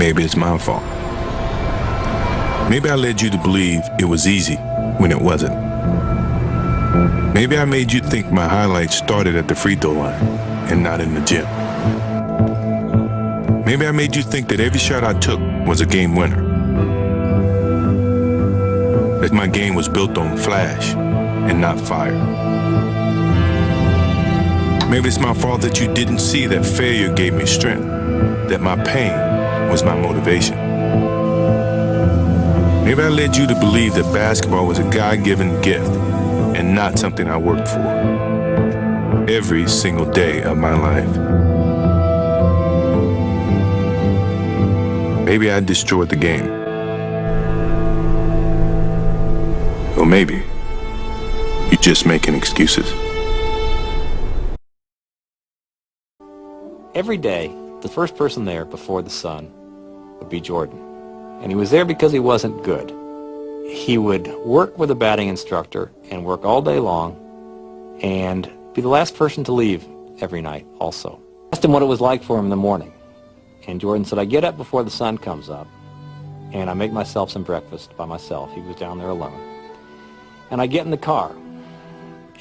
maybe it's my fault. Maybe I led you to believe it was easy when it wasn't. Maybe I made you think my highlights started at the free throw line and not in the gym. Maybe I made you think that every shot I took was a game winner. That my game was built on flash and not fire. Maybe it's my fault that you didn't see that failure gave me strength, that my pain was my motivation. Maybe I led you to believe that basketball was a God-given gift and not something I worked for every single day of my life. Maybe I destroyed the game. Or maybe you're just making excuses. Every day, the first person there before the sun would be Jordan. And he was there because he wasn't good. He would work with a batting instructor and work all day long and be the last person to leave every night also. I asked him what it was like for him in the morning. And Jordan said, I get up before the sun comes up and I make myself some breakfast by myself. He was down there alone. And I get in the car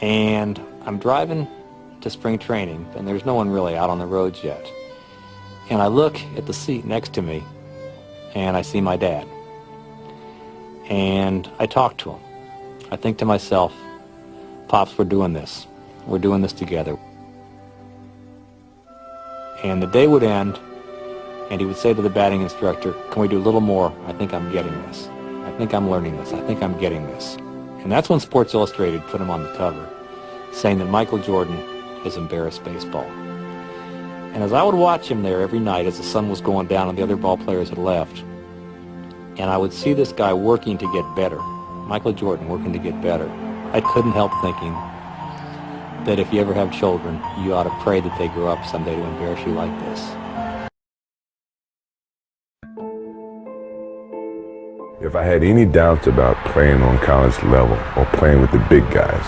and I'm driving to spring training and there's no one really out on the roads yet. And I look at the seat next to me and I see my dad. And I talk to him. I think to myself, Pops, we're doing this. We're doing this together. And the day would end, and he would say to the batting instructor, can we do a little more? I think I'm getting this. I think I'm learning this. I think I'm getting this. And that's when Sports Illustrated put him on the cover, saying that Michael Jordan has embarrassed baseball. And as I would watch him there every night as the sun was going down and the other ball players had left, and I would see this guy working to get better, Michael Jordan working to get better, I couldn't help thinking that if you ever have children, you ought to pray that they grow up someday to embarrass you like this. If I had any doubts about playing on college level or playing with the big guys,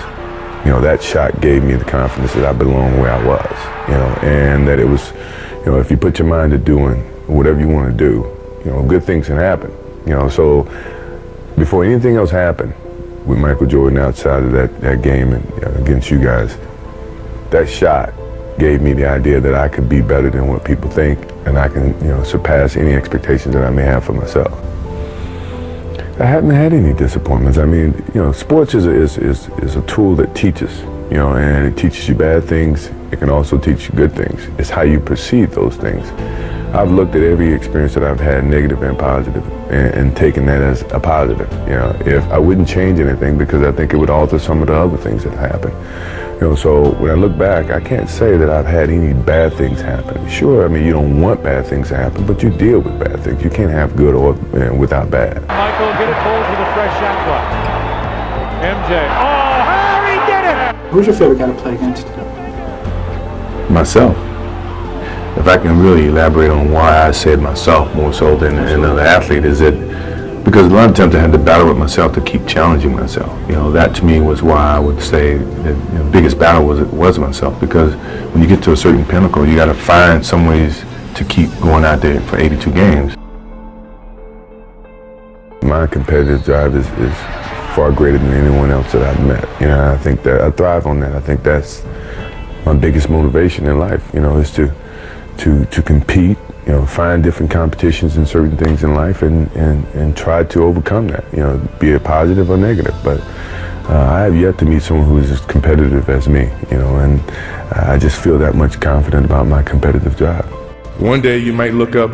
that shot gave me the confidence that I belonged where I was, and that it was, if you put your mind to doing whatever you want to do, good things can happen, so before anything else happened with Michael Jordan outside of that game and against you guys, that shot gave me the idea that I could be better than what people think and I can, surpass any expectations that I may have for myself. I haven't had any disappointments. I mean, sports is a tool that teaches, and it teaches you bad things. It can also teach you good things. It's how you perceive those things. I've looked at every experience that I've had, negative and positive, and taken that as a positive. If I wouldn't change anything because I think it would alter some of the other things that happened. So when I look back, I can't say that I've had any bad things happen. Sure, I mean, you don't want bad things to happen, but you deal with bad things. You can't have good or without bad. Michael get it pulled with a fresh shot clock. MJ. Oh, Harry did it! Who's your favorite guy to play against? Myself. If I can really elaborate on why I said myself more so than another athlete, is that because a lot of times I had to battle with myself to keep challenging myself. That to me was why I would say that the biggest battle was myself, because when you get to a certain pinnacle, you got to find some ways to keep going out there for 82 games. My competitive drive is far greater than anyone else that I've met. I think that I thrive on that. I think that's my biggest motivation in life, is to compete, find different competitions in certain things in life and try to overcome that, be it positive or negative. But I have yet to meet someone who is as competitive as me, and I just feel that much confident about my competitive drive. One day you might look up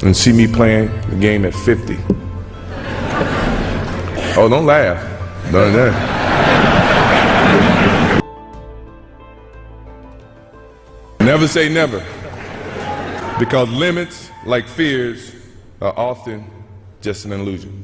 and see me playing the game at 50. Oh, don't laugh. No. Never say never, because limits, like fears, are often just an illusion.